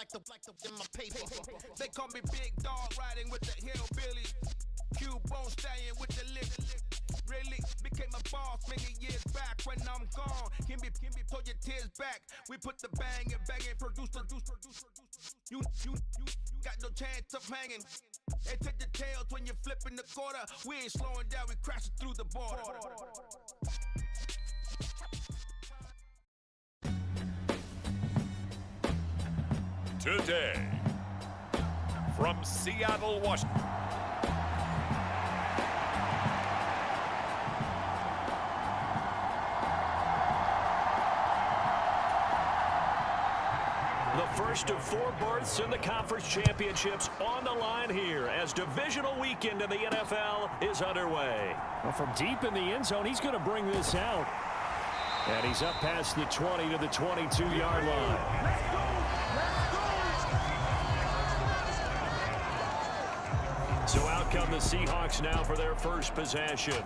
in my paper. They call me Big Dog riding with the hillbillies. Q-Bone stallion with the lick. Really became a boss many years back. When I'm gone, can be pull your tears back. We put the bang and produce. You got no chance of hanging. They take the tails when you're flipping the quarter. We ain't slowing down, we crashing through the border. Today, from Seattle, Washington. The first of 4 berths in the conference championships on the line here as divisional weekend in the NFL is underway. Well, from deep in the end zone, he's going to bring this out. And he's up past the 20 to the 22-yard line. So out come the Seahawks now for their first possession.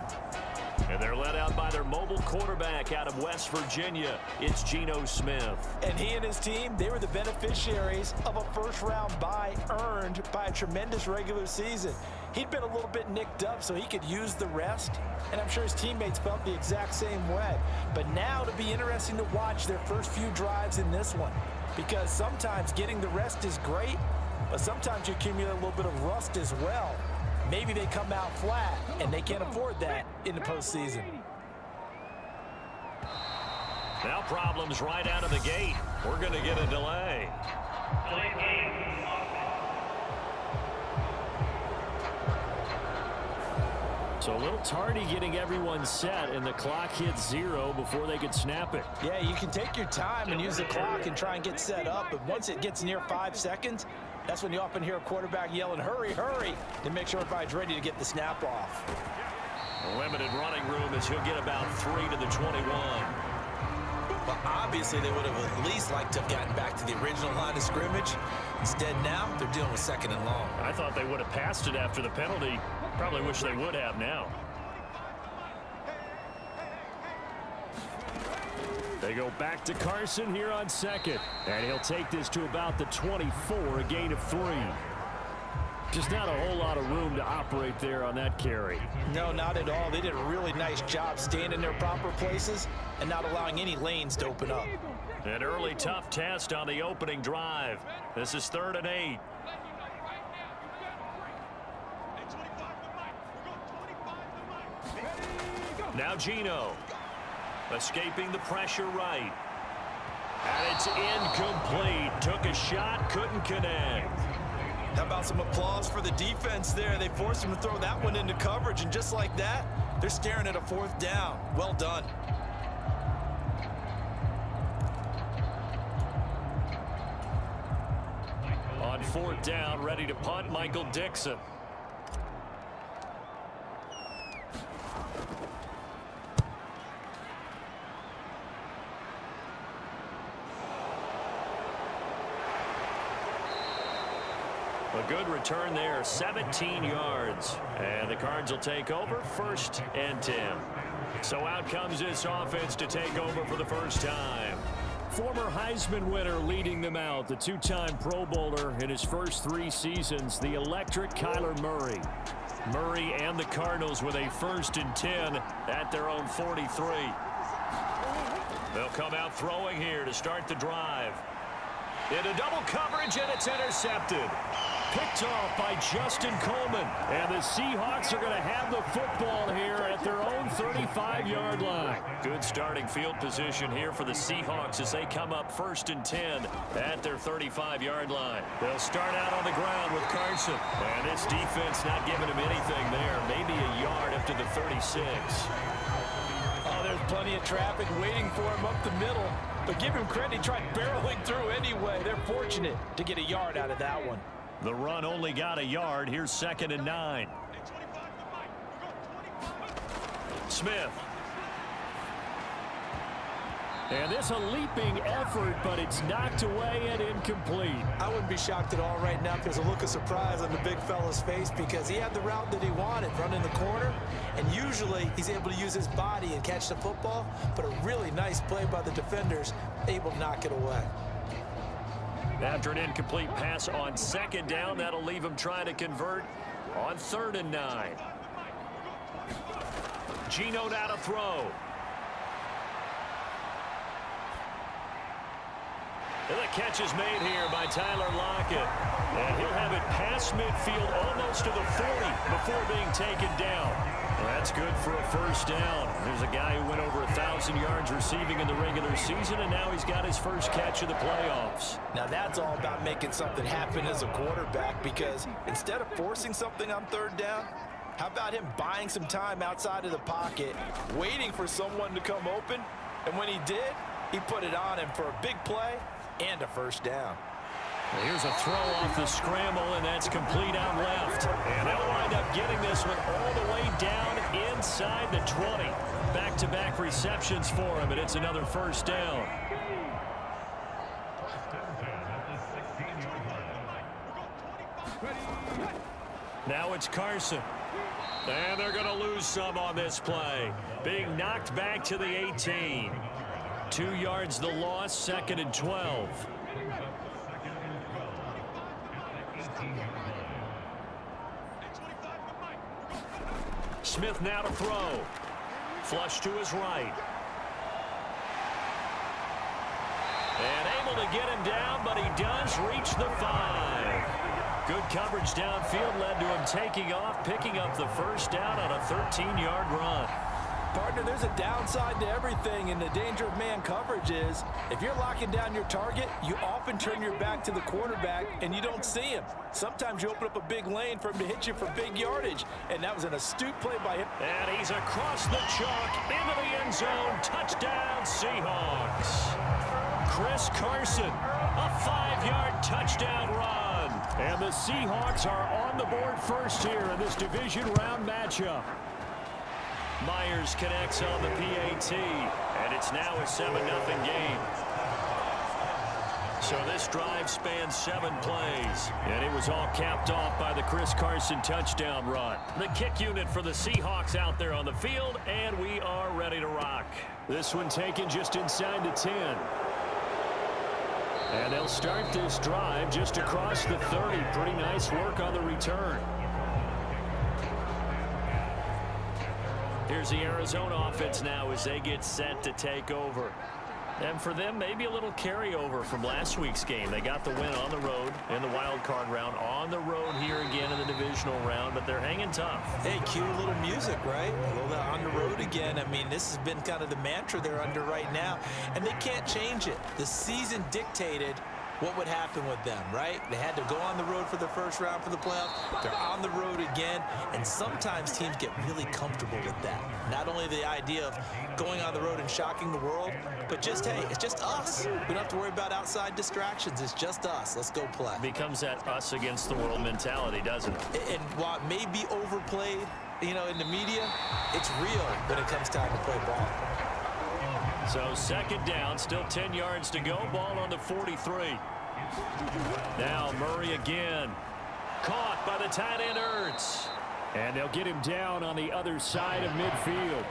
And they're led out by their mobile quarterback out of West Virginia. It's Geno Smith. And he and his team, they were the beneficiaries of a first-round bye earned by a tremendous regular season. He'd been a little bit nicked up so he could use the rest, and I'm sure his teammates felt the exact same way. But now it'll be interesting to watch their first few drives in this one, because sometimes getting the rest is great, but sometimes you accumulate a little bit of rust as well. Maybe they come out flat, and they can't afford that in the postseason. Now problems right out of the gate. We're going to get a delay. So a little tardy getting everyone set, and the clock hits 0 before they could snap it. Yeah, you can take your time and use the clock and try and get set up, but once it gets near 5 seconds, that's when you often hear a quarterback yelling, hurry, hurry, to make sure everybody's ready to get the snap off. Limited running room as he'll get about 3 to the 21. Well, obviously they would have at least liked to have gotten back to the original line of scrimmage. Instead now, they're dealing with 2nd and long. I thought they would have passed it after the penalty. Probably wish they would have now. They go back to Carson here on 2nd. And he'll take this to about the 24, a gain of 3. Just not a whole lot of room to operate there on that carry. No, not at all. They did a really nice job staying in their proper places and not allowing any lanes to open up. An early tough test on the opening drive. This is 3rd and 8. Now Geno. Escaping the pressure right. And it's incomplete. Took a shot, couldn't connect. How about some applause for the defense there? They forced him to throw that one into coverage, and just like that, they're staring at a 4th down. Well done. On 4th down, ready to punt, Michael Dixon. A good return there, 17 yards. And the Cards will take over, 1st and 10. So out comes this offense to take over for the first time. Former Heisman winner leading them out, the 2-time Pro Bowler in his first 3 seasons, the electric Kyler Murray. Murray and the Cardinals with a 1st and 10 at their own 43. They'll come out throwing here to start the drive. Into double coverage, and it's intercepted. Picked off by Justin Coleman. And the Seahawks are going to have the football here at their own 35-yard line. Good starting field position here for the Seahawks as they come up 1st and 10 at their 35-yard line. They'll start out on the ground with Carson. And this defense not giving him anything there. Maybe a yard up to the 36. Oh, there's plenty of traffic waiting for him up the middle. But give him credit, he tried barreling through anyway. They're fortunate to get a yard out of that one. The run only got a yard. Here's 2nd and 9. Smith. And it's a leaping effort, but it's knocked away and incomplete. I wouldn't be shocked at all right now if there's a look of surprise on the big fella's face, because he had the route that he wanted, running the corner, and usually he's able to use his body and catch the football, but a really nice play by the defenders, able to knock it away. After an incomplete pass on 2nd down, that'll leave him trying to convert on 3rd and 9. Geno now to throw. And the catch is made here by Tyler Lockett. And he'll have it past midfield almost to the 40 before being taken down. Well, that's good for a 1st down. There's a guy who went over 1,000 yards receiving in the regular season, and now he's got his first catch of the playoffs. Now that's all about making something happen as a quarterback, because instead of forcing something on 3rd down, how about him buying some time outside of the pocket, waiting for someone to come open, and when he did, he put it on him for a big play and a 1st down. Well, here's a throw off the scramble, and that's complete out left. And they'll wind up getting this one all the way down inside the 20. Back-to-back receptions for him, and it's another 1st down. Now it's Carson. And they're going to lose some on this play. Being knocked back to the 18. 2 yards the loss, 2nd and 12. Smith now to throw. Flush to his right. And able to get him down, but he does reach the 5. Good coverage downfield led to him taking off, picking up the 1st down on a 13-yard run. Partner, there's a downside to everything, and the danger of man coverage is if you're locking down your target, you often turn your back to the quarterback and you don't see him. Sometimes you open up a big lane for him to hit you for big yardage, and that was an astute play by him. And he's across the chalk into the end zone. Touchdown, Seahawks. Chris Carson, a 5-yard touchdown run. And the Seahawks are on the board first here in this division round matchup. Myers connects on the PAT, and it's now a 7-0 game. So this drive spans 7 plays, and it was all capped off by the Chris Carson touchdown run. The kick unit for the Seahawks out there on the field, and we are ready to rock. This one taken just inside the 10. And they'll start this drive just across the 30. Pretty nice work on the return. Here's the Arizona offense now as they get set to take over. And for them, maybe a little carryover from last week's game. They got the win on the road in the wild card round, on the road here again in the divisional round, but they're hanging tough. Hey, cue a little music, right? A little on the road again. I mean, this has been kind of the mantra they're under right now, and they can't change it. The season dictated what would happen with them, right? They had to go on the road for the 1st round for the playoffs. They're on the road again, and sometimes teams get really comfortable with that. Not only the idea of going on the road and shocking the world, but just, hey, it's just us. We don't have to worry about outside distractions. It's just us. Let's go play. Becomes that us against the world mentality, doesn't it? And while it may be overplayed, you know, in the media, it's real when it comes time to play ball. So 2nd down, still 10 yards to go. Ball on the 43. Now Murray again. Caught by the tight end Ertz. And they'll get him down on the other side of midfield.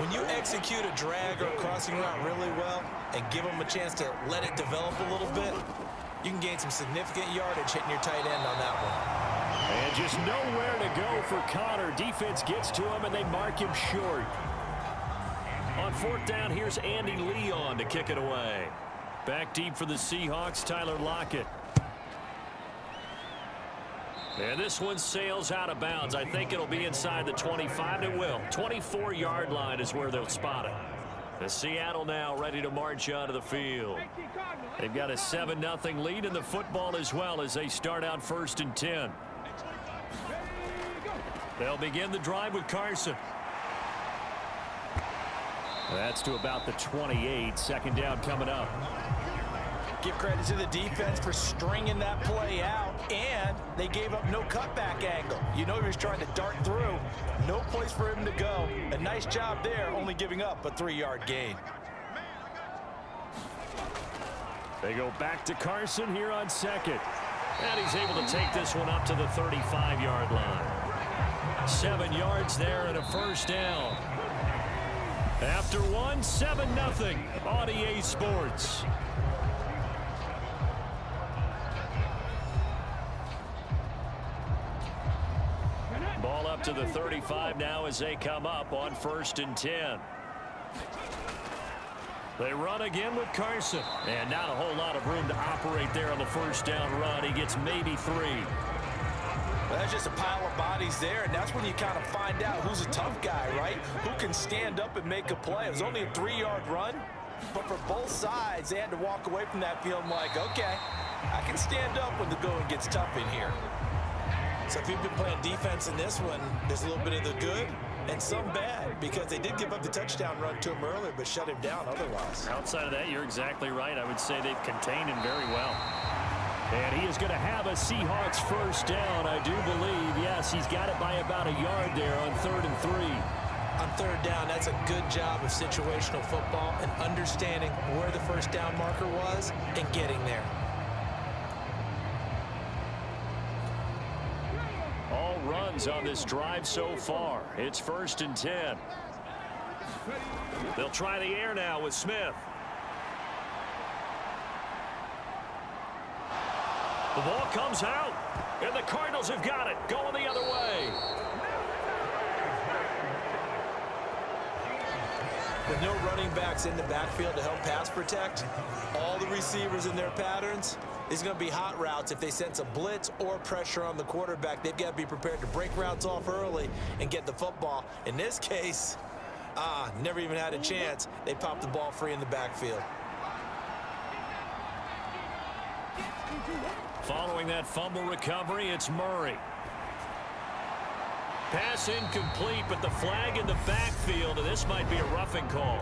When you execute a drag or a crossing route really well and give them a chance to let it develop a little bit, you can gain some significant yardage hitting your tight end on that one. And just nowhere to go for Connor. Defense gets to him and they mark him short. On 4th down, here's Andy Leon to kick it away. Back deep for the Seahawks, Tyler Lockett. And this one sails out of bounds. I think it'll be inside the 25. It will. 24-yard line is where they'll spot it. The Seattle now ready to march onto the field. They've got a 7-0 lead in the football as well as they start out 1st and 10. They'll begin the drive with Carson. That's to about the 28. 2nd down coming up. Give credit to the defense for stringing that play out, and they gave up no cutback angle. You know he was trying to dart through. No place for him to go. A nice job there, only giving up a 3-yard gain. They go back to Carson here on 2nd. And he's able to take this one up to the 35-yard line. 7 yards there and a 1st down. After one, 7-0 on EA Sports. to the 35 now as they come up on 1st and 10. They run again with Carson. And not a whole lot of room to operate there on the first down run. He gets maybe 3. Well, that's just a pile of bodies there, and that's when you kind of find out who's a tough guy, right? Who can stand up and make a play. It was only a 3-yard run, but for both sides, they had to walk away from that field like, okay, I can stand up when the going gets tough in here. So if you've been playing defense in this one, there's a little bit of the good and some bad, because they did give up the touchdown run to him earlier, but shut him down otherwise. Outside of that, you're exactly right. I would say they've contained him very well. And he is going to have a Seahawks first down, I do believe. Yes, he's got it by about a yard there on 3rd and 3. On 3rd down, that's a good job of situational football and understanding where the first down marker was and getting there. All runs on this drive so far. It's 1st and 10. They'll try the air now with Smith. The ball comes out, and the Cardinals have got it, going the other way. With no running backs in the backfield to help pass protect, all the receivers in their patterns, it's going to be hot routes. If they sense a blitz or pressure on the quarterback, they've got to be prepared to break routes off early and get the football. In this case, never even had a chance. They popped the ball free in the backfield. Following that fumble recovery, it's Murray. Pass incomplete, but the flag in the backfield, and this might be a roughing call.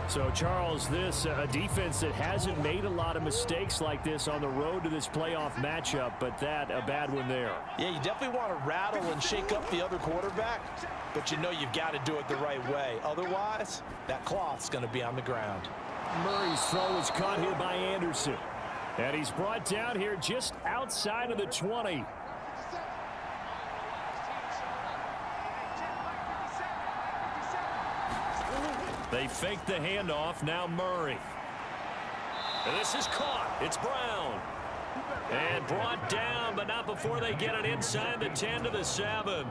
So, Charles, this a defense that hasn't made a lot of mistakes like this on the road to this playoff matchup, but that a bad one there. Yeah, you definitely want to rattle and shake up the other quarterback, but you know you've got to do it the right way. Otherwise, that cloth's going to be on the ground. Murray's throw is caught here by Anderson. And he's brought down here just outside of the 20. They fake the handoff, now Murray. And this is caught. It's Brown. And brought down, but not before they get it inside the 10 to the 7.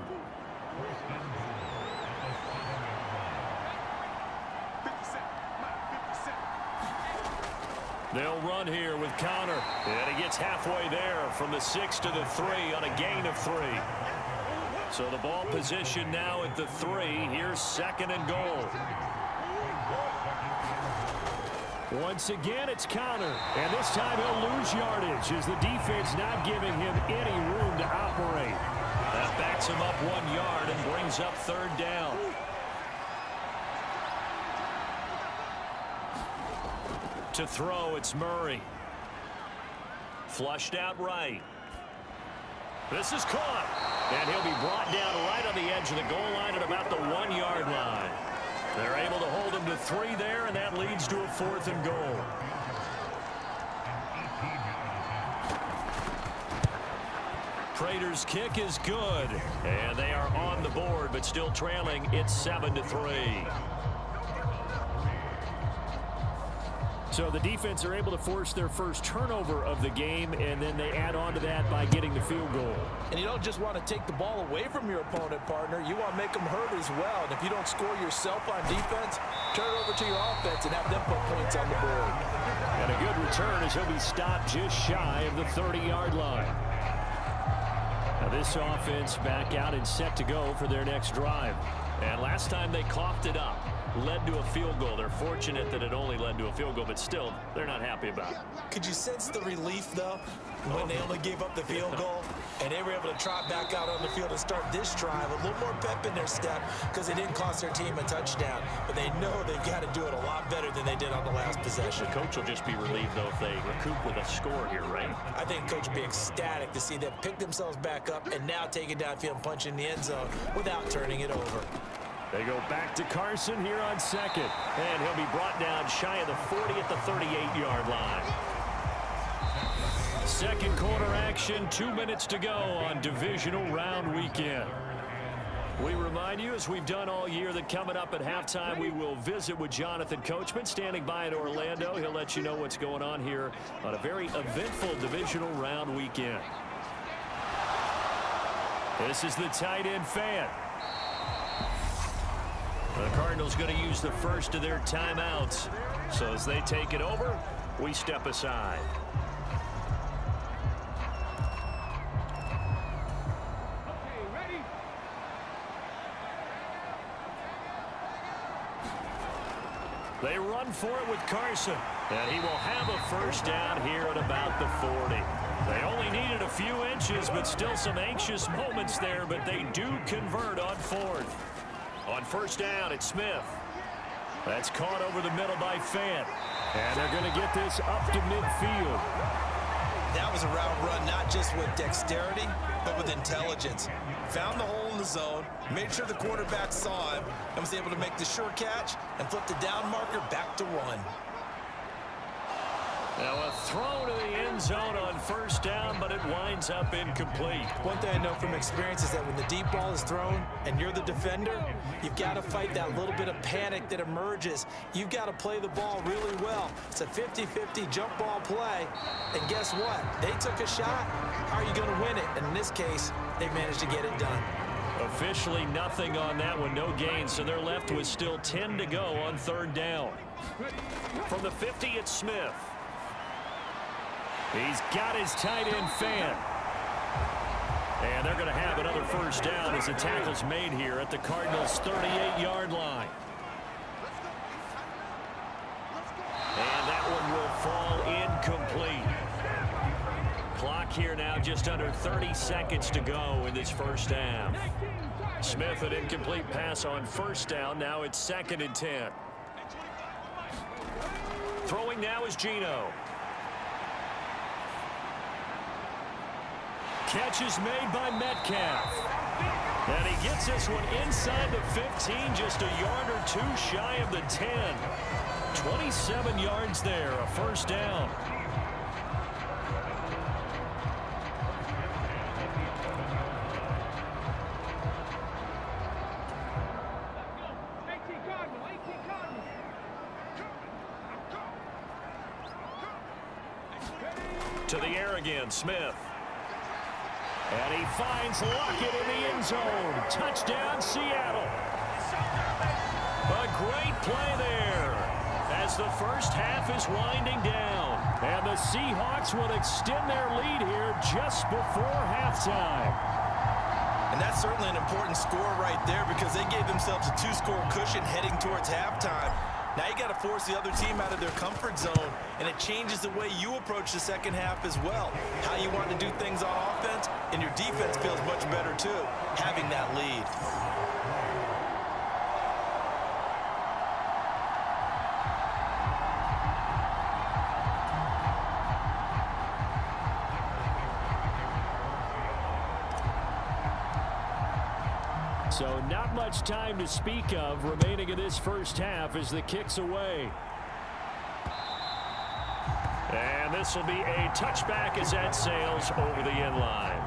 They'll run here with Connor. And he gets halfway there from the 6 to the 3 on a gain of 3. So the ball position now at the 3. Here's 2nd and goal. Once again, it's Connor. And this time he'll lose yardage as the defense not giving him any room to operate. That backs him up 1 yard and brings up 3rd down. To throw, it's Murray. Flushed out right. This is caught. And he'll be brought down right on the edge of the goal line at about the 1 yard line. They're able to hold him to 3 there, and that leads to a 4th and goal. Prater's kick is good. And they are on the board, but still trailing. It's 7-3. So the defense are able to force their first turnover of the game, and then they add on to that by getting the field goal. And you don't just want to take the ball away from your opponent, partner. You want to make them hurt as well. And if you don't score yourself on defense, turn it over to your offense and have them put points on the board. And a good return as he'll be stopped just shy of the 30-yard line. Now this offense back out and set to go for their next drive. And last time they coughed it up, led to a field goal. They're fortunate that it only led to a field goal, but still, they're not happy about it. Could you sense the relief, though, when they only gave up the field goal and they were able to trot back out on the field and start this drive? A little more pep in their step because it didn't cost their team a touchdown, but they know they've got to do it a lot better than they did on the last possession. The coach will just be relieved, though, if they recoup with a score here, right? I think coach will be ecstatic to see them pick themselves back up and now take it downfield and punch in the end zone without turning it over. They go back to Carson here on 2nd. And he'll be brought down shy of the 40 at the 38-yard line. Second quarter action, 2 minutes to go on divisional round weekend. We remind you, as we've done all year, that coming up at halftime, we will visit with Jonathan Coachman, standing by in Orlando. He'll let you know what's going on here on a very eventful divisional round weekend. This is the tight end fan. The Cardinals going to use the first of their timeouts. So as they take it over, we step aside. They run for it with Carson, and he will have a first down here at about the 40. They only needed a few inches, but still some anxious moments there, but they do convert on fourth. On first down, it's Smith. That's caught over the middle by Fant, and they're going to get this up to midfield. That was a route run not just with dexterity, but with intelligence. Found the hole in the zone, made sure the quarterback saw him, and was able to make the sure catch and flip the down marker back to run. Now a throw to the end zone on first down, but it winds up incomplete. One thing I know from experience is that when the deep ball is thrown and you're the defender, you've got to fight that little bit of panic that emerges. You've got to play the ball really well. It's a 50-50 jump ball play, and guess what? They took a shot. How are you going to win it? And in this case, they managed to get it done. Officially nothing on that one, no gain, so they're left with still 10 to go on third down. From the 50, it's Smith. He's got his tight end Fant. And they're going to have another first down as the tackle's made here at the Cardinals' 38-yard line. And that one will fall incomplete. Clock here now just under 30 seconds to go in this first half. Smith, an incomplete pass on first down. Now it's 2nd and 10. Throwing now is Geno. Catch is made by Metcalf. And he gets this one inside the 15, just a yard or two shy of the 10. 27 yards there, a first down. To the air again, Smith. And he finds Lockett in the end zone. Touchdown, Seattle. A great play there as the first half is winding down. And the Seahawks will extend their lead here just before halftime. And that's certainly an important score right there because they gave themselves a 2-score cushion heading towards halftime. Now you got to force the other team out of their comfort zone, and it changes the way you approach the second half as well. How you want to do things on offense, and your defense feels much better too, having that lead. So not much time to speak of remaining in this first half as the kick's away. And this will be a touchback as that sails over the end line.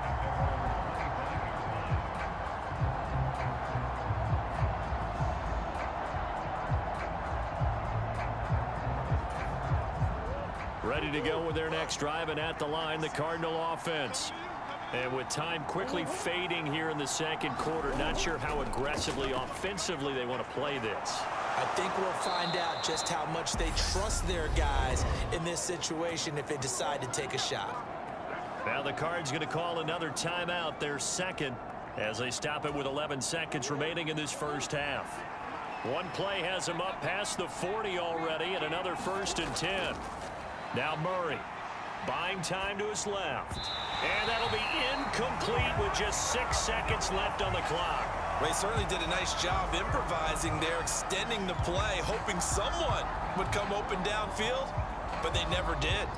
Ready to go with their next drive, and at the line, the Cardinal offense. And with time quickly fading here in the second quarter, not sure how aggressively, offensively they want to play this. I think we'll find out just how much they trust their guys in this situation if they decide to take a shot. Now the Cards going to call another timeout, their second, as they stop it with 11 seconds remaining in this first half. One play has them up past the 40 already, and another 1st and 10. Now Murray. Buying time to his left. And that'll be incomplete with just 6 seconds left on the clock. Well, he certainly did a nice job improvising there, extending the play, hoping someone would come open downfield, but they never did.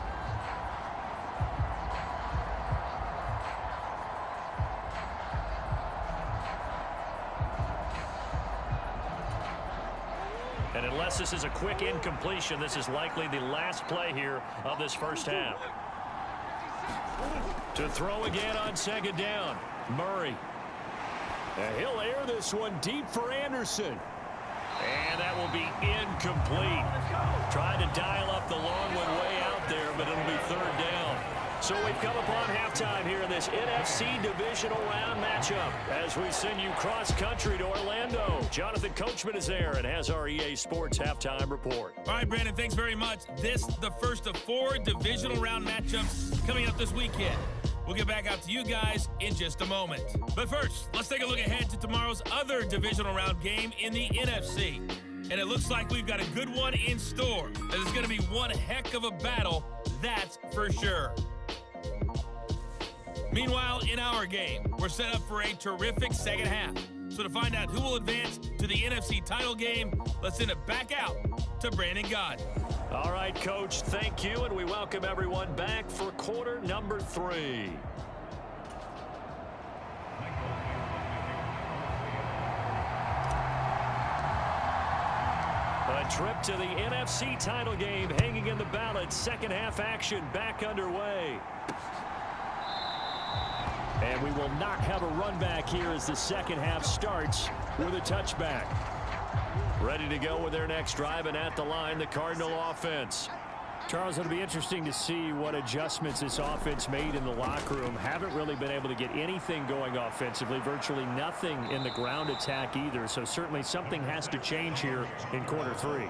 And unless this is a quick incompletion, this is likely the last play here of this first half. To throw again on 2nd down, Murray. And he'll air this one deep for Anderson. And that will be incomplete. Trying to dial up the long one way out there, but it'll be third down. So we've come upon halftime here in this NFC Divisional round matchup as we send you cross-country to Orlando. Jonathan Coachman is there and has our EA Sports halftime report. All right, Brandon, thanks very much. This the first of 4 Divisional round matchups coming up this weekend. We'll get back out to you guys in just a moment. But first, let's take a look ahead to tomorrow's other Divisional round game in the NFC. And it looks like we've got a good one in store. It's going to be one heck of a battle, that's for sure. Meanwhile, in our game, we're set up for a terrific second half. So to find out who will advance to the NFC title game, let's send it back out to Brandon God. All right, Coach, thank you, and we welcome everyone back for quarter number 3. A trip to the NFC title game hanging in the balance. Second half action back underway. And we will not have a run back here as the second half starts with a touchback. Ready to go with their next drive, and at the line, the Cardinal offense. Charles, it'll be interesting to see what adjustments this offense made in the locker room. Haven't really been able to get anything going offensively, virtually nothing in the ground attack either. So certainly something has to change here in quarter 3.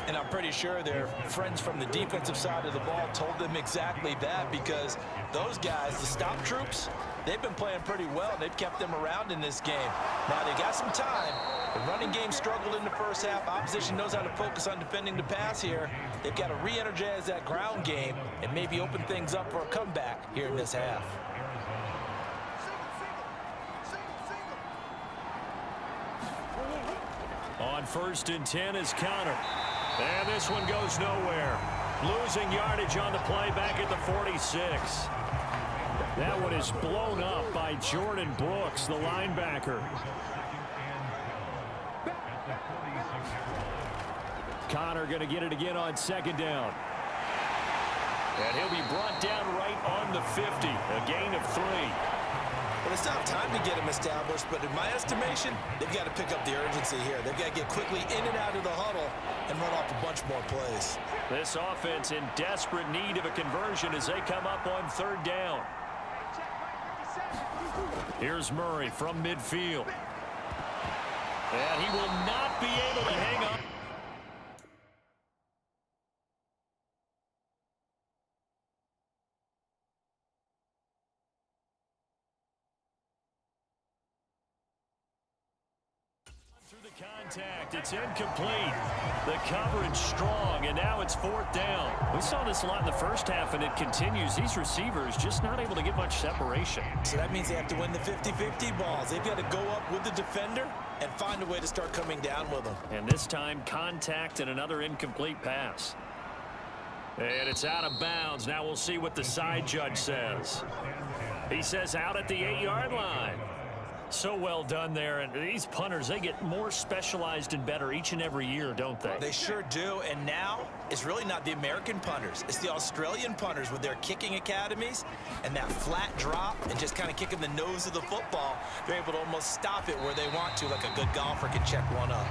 And I'm pretty sure their friends from the defensive side of the ball told them exactly that, because those guys, the stop troops, they've been playing pretty well. They've kept them around in this game. Now, they got some time. The running game struggled in the first half. Opposition knows how to focus on defending the pass here. They've got to re-energize that ground game and maybe open things up for a comeback here in this half. On 1st and 10 is Connor. And this one goes nowhere. Losing yardage on the play back at the 46. That one is blown up by Jordan Brooks, the linebacker. Connor going to get it again on 2nd down. And he'll be brought down right on the 50. A gain of 3. Well, it's not time to get him established, but in my estimation, they've got to pick up the urgency here. They've got to get quickly in and out of the huddle and run off a bunch more plays. This offense in desperate need of a conversion as they come up on 3rd down. Here's Murray from midfield. And he will not be able to hang on. Contact. It's incomplete. The coverage strong, and now it's 4th down. We saw this a lot in the first half, and it continues. These receivers just not able to get much separation. So that means they have to win the 50-50 balls. They've got to go up with the defender and find a way to start coming down with them. And this time, contact and another incomplete pass. And it's out of bounds. Now we'll see what the side judge says. He says out at the 8-yard line. So well done there, and these punters, they get more specialized and better each and every year, don't they? They sure do, and now it's really not the American punters. It's the Australian punters with their kicking academies and that flat drop and just kind of kicking the nose of the football. They're able to almost stop it where they want to, like a good golfer can check one up.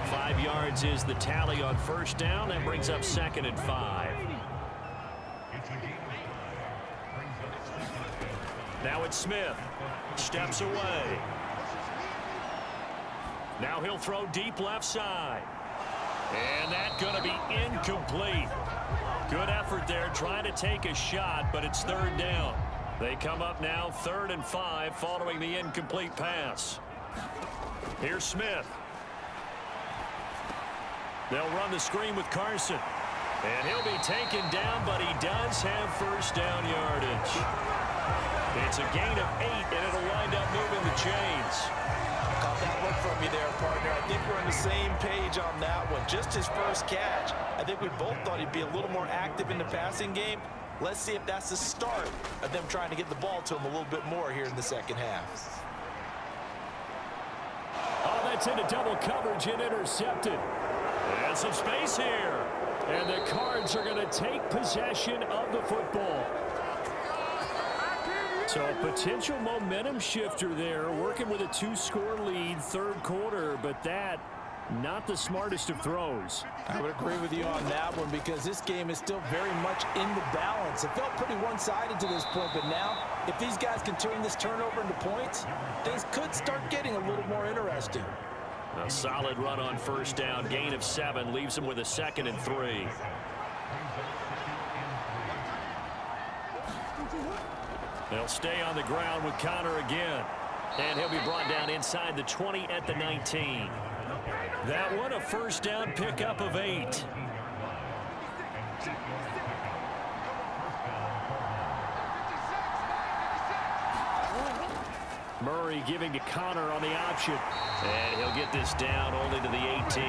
5 yards is the tally on 1st down. That brings up 2nd and 5. Now it's Smith. Steps away. Now he'll throw deep left side. And that's going to be incomplete. Good effort there trying to take a shot, but it's 3rd down. They come up now 3rd and 5 following the incomplete pass. Here's Smith. They'll run the screen with Carson. And he'll be taken down, but he does have 1st down yardage. It's a gain of 8, and it'll wind up moving the chains. Caught that one from you there, partner. I think we're on the same page on that one. Just his first catch. I think we both thought he'd be a little more active in the passing game. Let's see if that's the start of them trying to get the ball to him a little bit more here in the second half. Oh, that's into double coverage and intercepted. And some space here. And the Cards are going to take possession of the football. So a potential momentum shifter there, working with a 2-score lead, third quarter, but that not the smartest of throws. I would agree with you on that one because this game is still very much in the balance. It felt pretty one-sided to this point, but now if these guys can turn this turnover into points, things could start getting a little more interesting. A solid run on first down, gain of 7, leaves him with a 2nd and 3. They'll stay on the ground with Connor again. And he'll be brought down inside the 20 at the 19. That one a first down pickup of 8. Murray giving to Connor on the option. And he'll get this down only to the 18.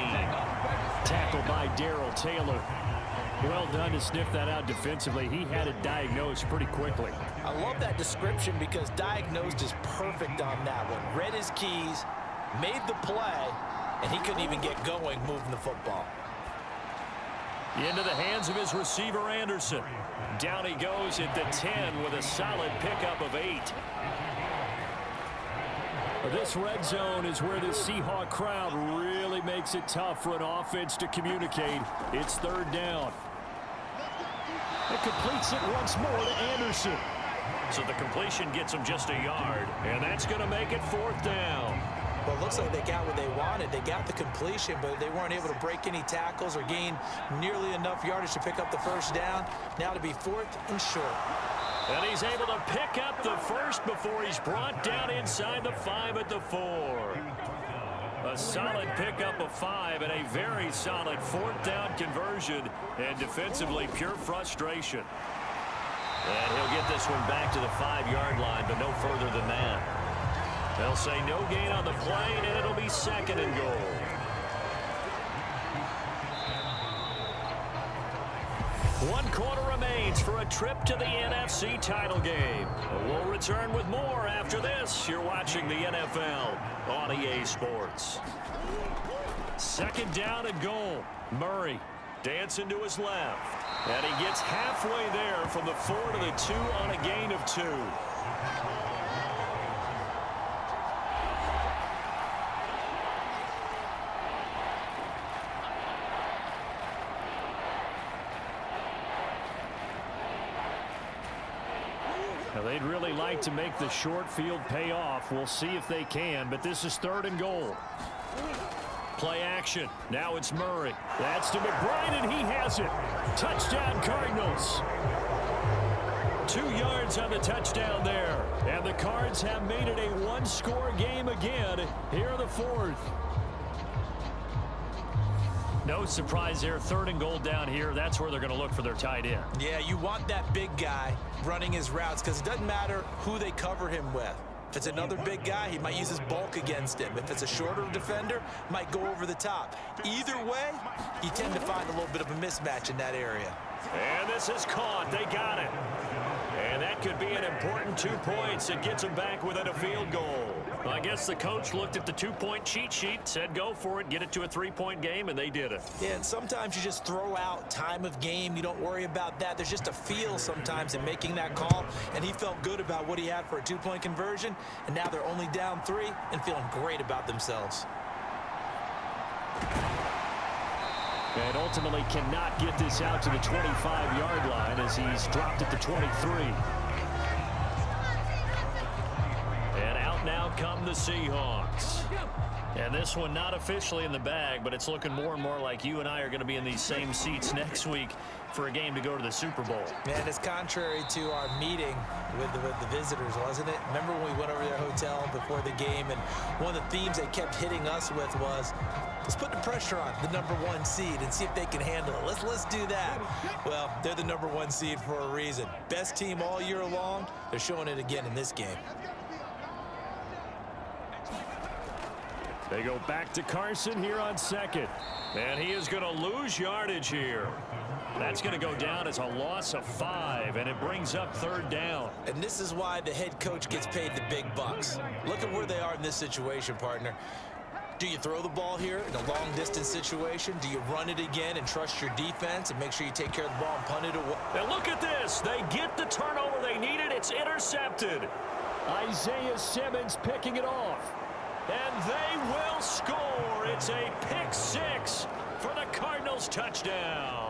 Tackled by Darrell Taylor. Well done to sniff that out defensively. He had it diagnosed pretty quickly. I love that description because diagnosed is perfect on that one. Read his keys, made the play, and he couldn't even get going moving the football. Into the hands of his receiver, Anderson. Down he goes at the 10 with a solid pickup of 8. This red zone is where the Seahawk crowd really makes it tough for an offense to communicate. It's third down. It completes it once more to Anderson. So the completion gets him just a yard, and that's going to make it 4th down. Well, it looks like they got what they wanted. They got the completion, but they weren't able to break any tackles or gain nearly enough yardage to pick up the first down. Now to be 4th and short. And he's able to pick up the first before he's brought down inside the 5 at the 4. A solid pickup of 5 and a very solid 4th down conversion, and defensively pure frustration. And he'll get this one back to the 5-yard line, but no further than that. They'll say no gain on the play, and it'll be 2nd and goal. One quarter remains for a trip to the NFC title game. We'll return with more after this. You're watching the NFL on EA Sports. 2nd down and goal. Murray dancing to his left. And he gets halfway there from the 4 to the 2 on a gain of 2. Now they'd really like to make the short field pay off. We'll see if they can, but this is 3rd and goal. Play action. Now it's Murray. That's to McBride, and he has it. Touchdown, Cardinals. 2 yards on the touchdown there. And the Cards have made it a 1-score game again here in the 4th. No surprise there. 3rd and goal down here. That's where they're going to look for their tight end. Yeah, you want that big guy running his routes because it doesn't matter who they cover him with. If it's another big guy, he might use his bulk against him. If it's a shorter defender, might go over the top. Either way, you tend to find a little bit of a mismatch in that area. And this is caught. They got it. And that could be an important 2 points. It gets them back within a field goal. Well, I guess the coach looked at the 2-point cheat sheet, said go for it, get it to a 3-point game, and they did it. Yeah, and sometimes you just throw out time of game. You don't worry about that. There's just a feel sometimes in making that call, and he felt good about what he had for a 2-point conversion, and now they're only down 3 and feeling great about themselves. And ultimately cannot get this out to the 25-yard line as he's dropped at the 23. And out now come the Seahawks. And this one not officially in the bag, but it's looking more and more like you and I are going to be in these same seats next week for a game to go to the Super Bowl. Man, it's contrary to our meeting with the visitors, wasn't it? Remember when we went over to their hotel before the game, and one of the themes they kept hitting us with was, let's put the pressure on the #1 seed and see if they can handle it. Let's do that. Well, they're the #1 seed for a reason. Best team all year long. They're showing it again in this game. They go back to Carson here on 2nd. And he is going to lose yardage here. That's going to go down as a loss of 5, and it brings up 3rd down. And this is why the head coach gets paid the big bucks. Look at where they are in this situation, partner. Do you throw the ball here in a long-distance situation? Do you run it again and trust your defense and make sure you take care of the ball and punt it away? Now look at this. They get the turnover they need it. It's intercepted. Isaiah Simmons picking it off. And they will score. It's a pick six for the Cardinals touchdown.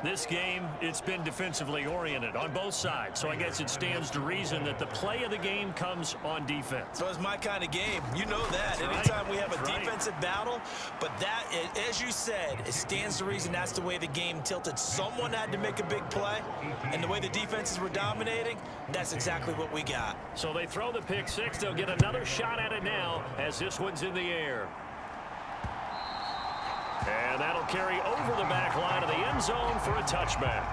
This game, it's been defensively oriented on both sides, so I guess it stands to reason that the play of the game comes on defense. So it's my kind of game. You know that. That's Anytime right. we have a That's defensive battle, but that, as you said, it stands to reason that's the way the game tilted. Someone had to make a big play, and the way the defenses were dominating, that's exactly what we got. So they throw the pick six. They'll get another shot at it now as this one's in the air. And that'll carry over the back line of the end zone for a touchback.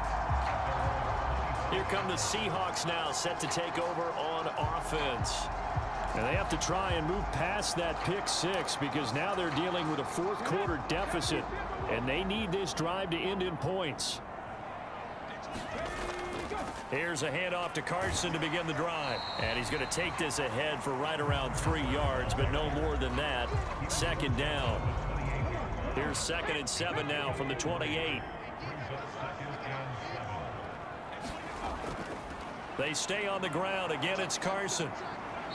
Here come the Seahawks now, set to take over on offense. And they have to try and move past that pick six because now they're dealing with a fourth quarter deficit, and they need this drive to end in points. Here's a handoff to Carson to begin the drive. And he's going to take this ahead for right around 3 yards, but no more than that. Second down. Here's 2nd and 7 now from the 28. They stay on the ground. Again, it's Carson.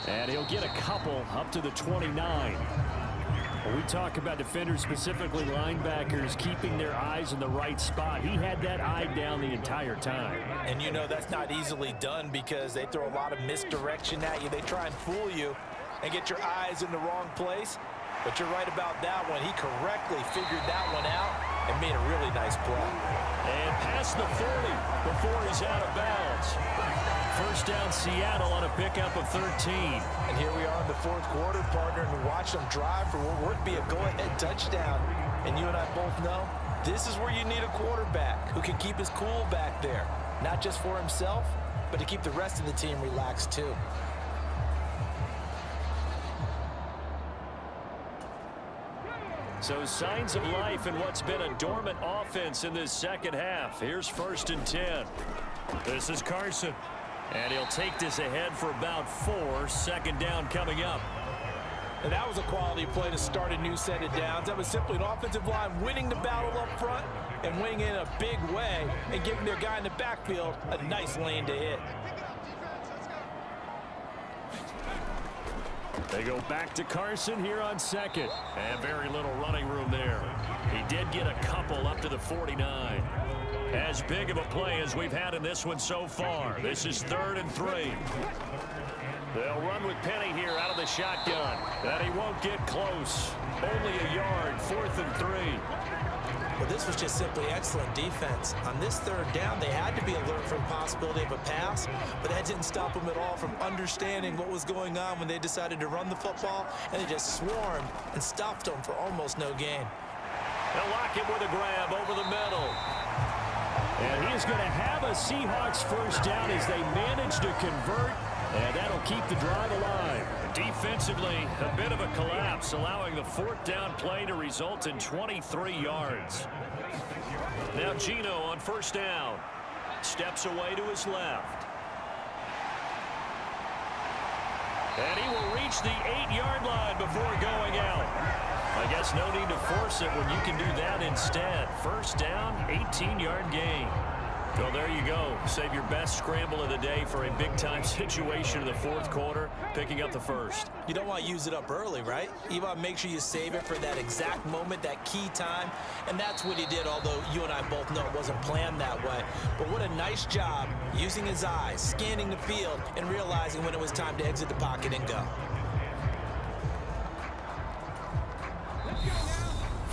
And he'll get a couple up to the 29. When we talk about defenders, specifically linebackers, keeping their eyes in the right spot, he had that eye down the entire time. And you know that's not easily done because they throw a lot of misdirection at you. They try and fool you and get your eyes in the wrong place. But you're right about that one. He correctly figured that one out and made a really nice play. And past the 40 before he's out of bounds. First down Seattle on a pickup of 13. And here we are in the fourth quarter, partner, and watch them drive for what would be a go-ahead touchdown. And you and I both know this is where you need a quarterback who can keep his cool back there. Not just for himself, but to keep the rest of the team relaxed too. So signs of life in what's been a dormant offense in this second half. Here's 1st and 10. This is Carson. And he'll take this ahead for about 4. Second down coming up. And that was a quality play to start a new set of downs. That was simply an offensive line winning the battle up front and winning in a big way and giving their guy in the backfield a nice lane to hit. They go back to Carson here on 2nd. And very little running room there. He did get a couple up to the 49. As big of a play as we've had in this one so far. This is 3rd and 3. They'll run with Penny here out of the shotgun. And he won't get close. Only a yard, 4th and 3. Well, this was just simply excellent defense. On this 3rd down, they had to be alert for the possibility of a pass, but that didn't stop them at all from understanding what was going on when they decided to run the football, and they just swarmed and stopped them for almost no gain. They'll lock him with a grab over the middle. And he is going to have a Seahawks first down as they manage to convert, and that'll keep the drive alive. Defensively, a bit of a collapse, allowing the 4th down play to result in 23 yards. Now Gino on 1st down. Steps away to his left. And he will reach the 8-yard line before going out. I guess no need to force it when you can do that instead. First down, 18-yard gain. Well, there you go. Save your best scramble of the day for a big-time situation in the 4th quarter, picking up the 1st. You don't want to use it up early, right? You want to make sure you save it for that exact moment, that key time, and that's what he did, although you and I both know it wasn't planned that way. But what a nice job using his eyes, scanning the field, and realizing when it was time to exit the pocket and go.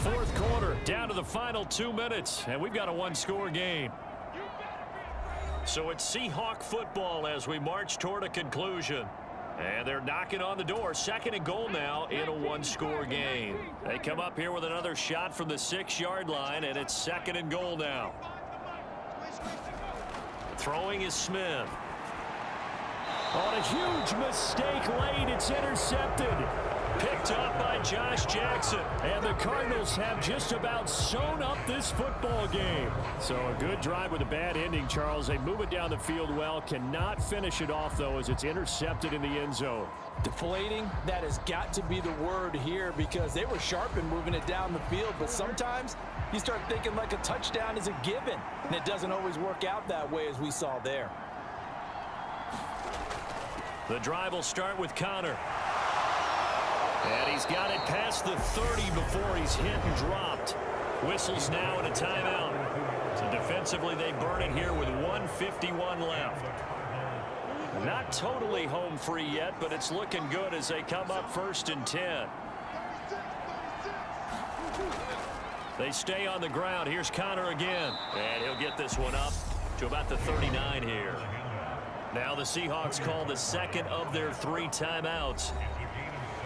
4th quarter, down to the final 2 minutes, and we've got a 1-score game. So it's Seahawk football as we march toward a conclusion. And they're knocking on the door. 2nd and goal now in a 1-score game. They come up here with another shot from the 6-yard line, and it's 2nd and goal now. Throwing is Smith. On a huge mistake late, it's intercepted. Picked up by Josh Jackson. And the Cardinals have just about sewn up this football game. So a good drive with a bad ending, Charles. They move it down the field well. Cannot finish it off, though, as it's intercepted in the end zone. Deflating, that has got to be the word here because they were sharp in moving it down the field. But sometimes you start thinking like a touchdown is a given. And it doesn't always work out that way as we saw there. The drive will start with Connor. And he's got it past the 30 before he's hit and dropped. Whistles now and a timeout. So defensively, they burn it here with 1:51 left. Not totally home free yet, but it's looking good as they come up 1st and 10. They stay on the ground. Here's Connor again. And he'll get this one up to about the 39 here. Now the Seahawks call the second of their 3 timeouts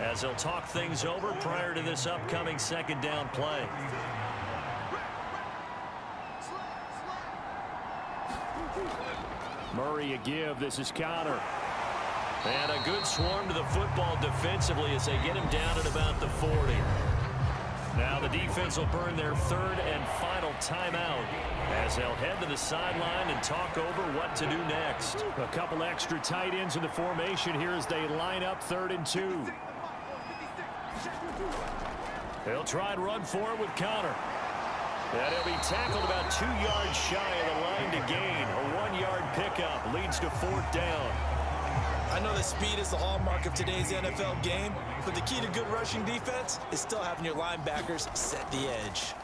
as they'll talk things over prior to this upcoming second down play. Murray a give. This is Connor. And a good swarm to the football defensively as they get him down at about the 40. Now the defense will burn their 3rd and final timeout as they'll head to the sideline and talk over what to do next. A couple extra tight ends in the formation here as they line up 3rd and 2. They'll try and run for it with Connor. And he'll be tackled about 2 yards shy of the line to gain. A 1-yard pickup leads to 4th down. I know that speed is the hallmark of today's NFL game, but the key to good rushing defense is still having your linebackers set the edge.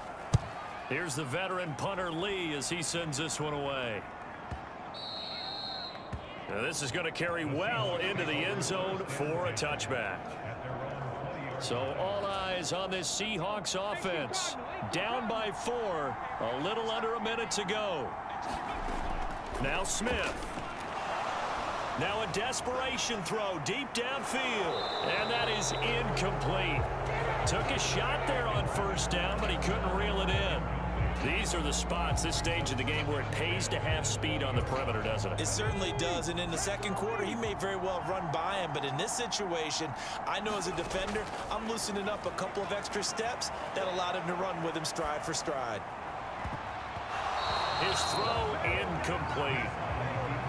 Here's the veteran punter Lee as he sends this one away. Now this is going to carry well into the end zone for a touchback. So all eyes on this Seahawks offense. Down by 4, a little under a minute to go. Now Smith. Now a desperation throw deep downfield. And that is incomplete. Took a shot there on 1st down, but he couldn't reel it in. These are the spots, this stage of the game, where it pays to have speed on the perimeter, doesn't it? It certainly does, and in the second quarter, he may very well run by him, but in this situation, I know as a defender, I'm loosening up a couple of extra steps that allowed him to run with him stride for stride. His throw incomplete.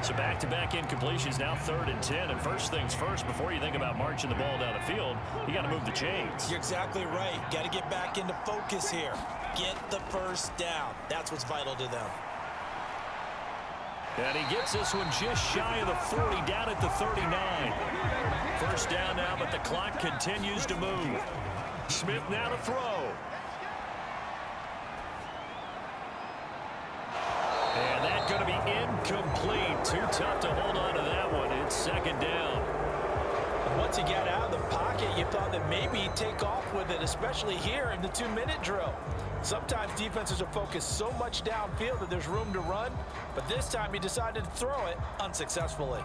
So back-to-back incompletions, now 3rd and 10. And first things first, before you think about marching the ball down the field, you got to move the chains. You're exactly right. Got to get back into focus here. Get the 1st down. That's what's vital to them. And he gets this one just shy of the 40, down at the 39. 1st down now, but the clock continues to move. Smith now to throw. And that's going to be incomplete. Too tough to hold on to that one. It's 2nd down. Once he got out of the pocket, you thought that maybe he'd take off with it, especially here in the 2-minute drill. Sometimes defenses are focused so much downfield that there's room to run, but this time he decided to throw it unsuccessfully.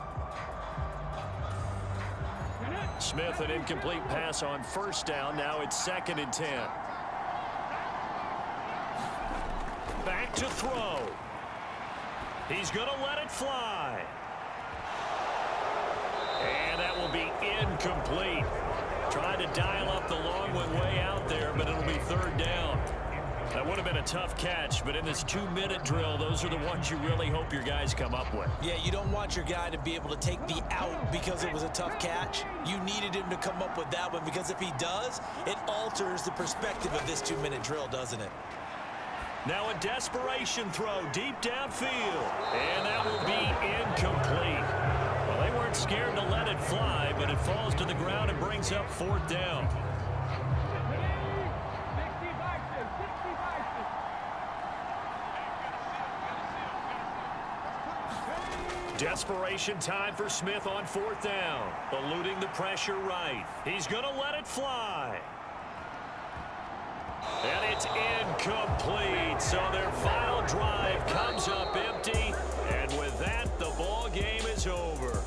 Smith, an incomplete pass on 1st down. Now it's 2nd and 10. Back to throw. He's going to let it fly. And that will be incomplete. Trying to dial up the long one way out there, but it'll be 3rd down. That would have been a tough catch, but in this 2-minute drill, those are the ones you really hope your guys come up with. Yeah, you don't want your guy to be able to take the out because it was a tough catch. You needed him to come up with that one because if he does, it alters the perspective of this 2-minute drill, doesn't it? Now a desperation throw deep downfield, and that will be incomplete. Well, they weren't scared to let it fly, but it falls to the ground and brings up 4th down. Desperation time for Smith on 4th down. Eluding the pressure right. He's going to let it fly. And it's incomplete. So their final drive comes up empty. And with that, the ball game is over.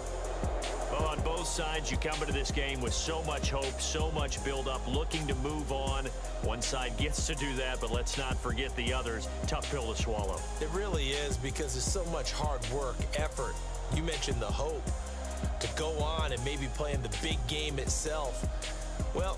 Well, on both sides, you come into this game with so much hope, so much build-up, looking to move on. One side gets to do that, but let's not forget the others. Tough pill to swallow. It really is because there's so much hard work, effort. You mentioned the hope to go on and maybe play in the big game itself. Well,